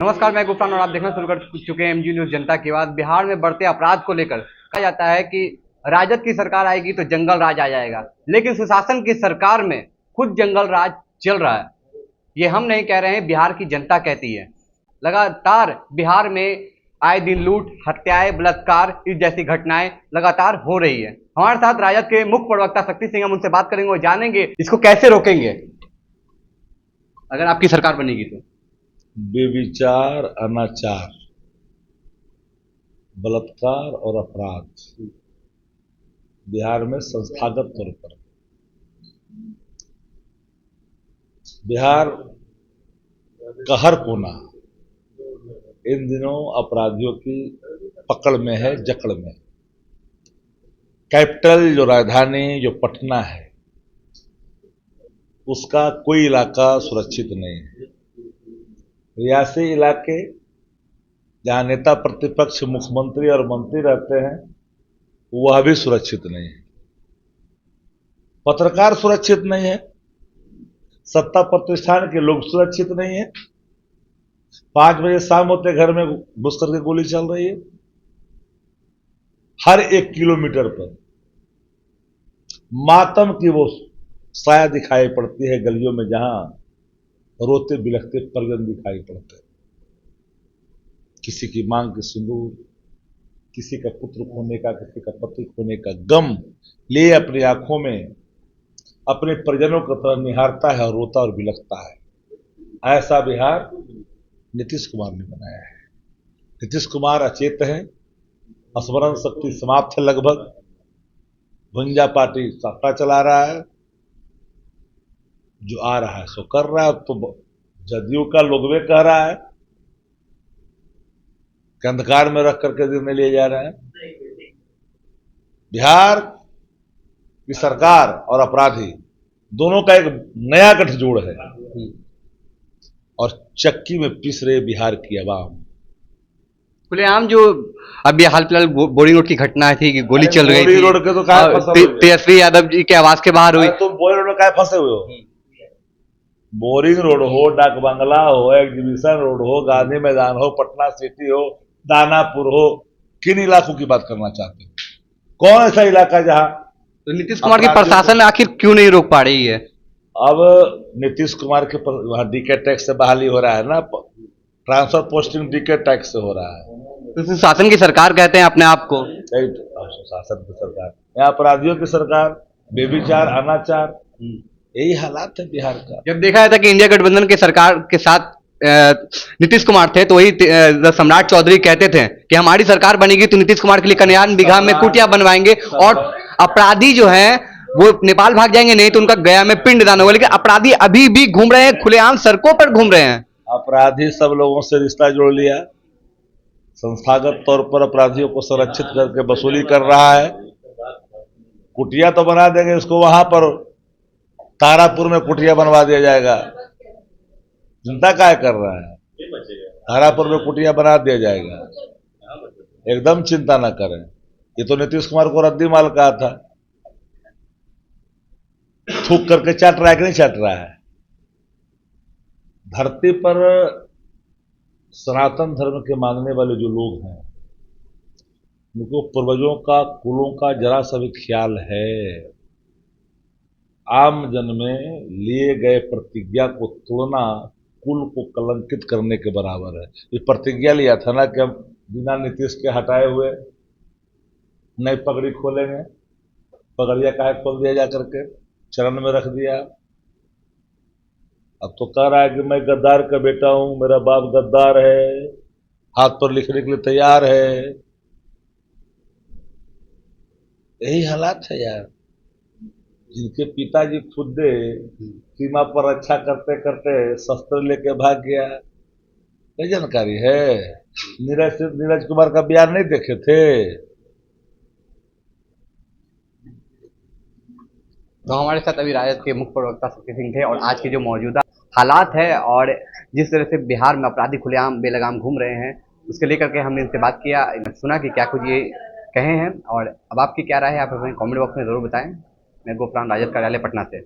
नमस्कार, मैं गुफरान और आप देखना शुरू कर चुके हैं एमजी न्यूज जनता की बात। बिहार में बढ़ते अपराध को लेकर कहा जाता है कि राजद की सरकार आएगी तो जंगल राज आ जाएगा, लेकिन सुशासन की सरकार में खुद जंगल राज चल रहा है। ये हम नहीं कह रहे हैं, बिहार की जनता कहती है। लगातार बिहार में आए दिन लूट, हत्याएं, बलात्कार इस जैसी घटनाएं लगातार हो रही है। हमारे साथ राजद के मुख्य प्रवक्ता शक्ति सिंह, हम उनसे बात करेंगे और जानेंगे इसको कैसे रोकेंगे अगर आपकी सरकार बनेगी तो। बेविचार, अनाचार, बलात्कार और अपराध बिहार में संस्थागत तौर पर बिहार का हर कोना इन दिनों अपराधियों की पकड़ में है, जकड़ में। कैपिटल जो राजधानी जो पटना है, उसका कोई इलाका सुरक्षित नहीं है। रियासी इलाके जहां नेता प्रतिपक्ष, मुख्यमंत्री और मंत्री रहते हैं, वह भी सुरक्षित नहीं है। पत्रकार सुरक्षित नहीं है, सत्ता प्रतिष्ठान के लोग सुरक्षित नहीं है। 5 बजे शाम होते घर में घुस करके गोली चल रही है। हर 1 किलोमीटर पर मातम की वो साया दिखाई पड़ती है गलियों में, जहां रोते बिलखते परिजन दिखाई पड़ते हैं। किसी की मांग के सिंदूर, किसी का पुत्र खोने का, किसी का पति खोने का गम ले अपनी आंखों में अपने परिजनों की तरह निहारता है और रोता और बिलखता है। ऐसा बिहार नीतीश कुमार ने बनाया है। नीतीश कुमार अचेत है, स्मरण शक्ति समाप्त है लगभग। भुंजा पार्टी सत्ता चला रहा है, जो आ रहा है सो कर रहा है। तो जदयू का लोगवे कह रहा है कि अंधकार में रख करके निर्णय लिए जा रहे हैं। बिहार की सरकार और अपराधी दोनों का एक नया गठजोड़ है और चक्की में पीस रहे बिहार की आवाम। खुलेआम जो अभी हाल फिलहाल बोरिंग रोड की घटना थी कि गोली चल रही थी, बोरिंग रोड के तो काहे फंसे हुए? तेजस्वी यादव जी के आवास के बाहर हुई। तुम बोरिंग रोड में काहे फंसे हुए हो? बोरिंग रोड हो, डाक बंगला हो, एग्जीबिशन रोड हो, गांधी मैदान हो, पटना सिटी हो, दानापुर हो, किन इलाकों की बात करना चाहते हो? कौन ऐसा इलाका जहां तो नीतीश कुमार की प्रशासन आखिर क्यों नहीं रोक पा रही है? अब नीतीश कुमार के वहां डीके टैक्स से बहाली हो रहा है ना, ट्रांसफर पोस्टिंग डीके टैक्स से हो रहा है। तो शासन की सरकार कहते हैं अपने आप को। शासन की सरकार, यहाँ अपराधियों की सरकार, बेविचार, अनाचार, यही हालात है बिहार का। जब देखा जाता कि इंडिया गठबंधन के सरकार के साथ नीतीश कुमार थे, तो वही सम्राट चौधरी कहते थे कि हमारी सरकार बनेगी तो नीतीश कुमार के लिए कल्याण बीघा में कुटिया बनवाएंगे और अपराधी जो हैं वो नेपाल भाग जाएंगे, नहीं तो उनका गया में पिंड दान होगा। लेकिन अपराधी अभी भी घूम रहे हैं, खुलेआम सड़कों पर घूम रहे हैं। अपराधी सब लोगों से रिश्ता जोड़ लिया, संस्थागत तौर पर अपराधियों को संरक्षित करके वसूली कर रहा है। कुटिया तो बना देंगे इसको, वहां पर तारापुर में कुटिया बनवा दिया जाएगा। चिंता काय कर रहा है? तारापुर में कुटिया बना दिया जाएगा, एकदम चिंता न करें। ये तो नीतीश कुमार को रद्दी माल कहा था, थूक करके चाट रहा है कि नहीं चाट रहा है? धरती पर सनातन धर्म के मानने वाले जो लोग हैं, उनको पूर्वजों का, कुलों का जरा सा भी ख्याल है। आम जन में लिए गए प्रतिज्ञा को तोड़ना कुल को कलंकित करने के बराबर है। ये प्रतिज्ञा लिया था ना कि हम बिना नीतीश के हटाए हुए नई पगड़ी खोलेंगे। पगड़िया काहे खोल दिया जा करके, चरण में रख दिया। अब तो कह रहा है कि मैं गद्दार का बेटा हूं, मेरा बाप गद्दार है, हाथ पर लिखने के लिए तैयार है। यही हालात है यार। जिनके पिताजी खुद सीमा पर रक्षा करते करते शस्त्र लेके भाग गया, क्या जानकारी है? नीरज कुमार का बयान नहीं देखे थे? तो हमारे साथ अभी राजद के मुख्य प्रवक्ता शक्ति सिंह थे और आज के जो मौजूदा हालात है और जिस तरह से बिहार में अपराधी खुलेआम बेलगाम घूम रहे हैं, उसके लेकर के हमने इनसे बात किया, सुना कि क्या कुछ ये कहे हैं। और अब आपकी क्या राय है, आप हमें कमेंट बॉक्स में जरूर बताएं। मैं गुफरान, राजद कार्यालय, पटना से।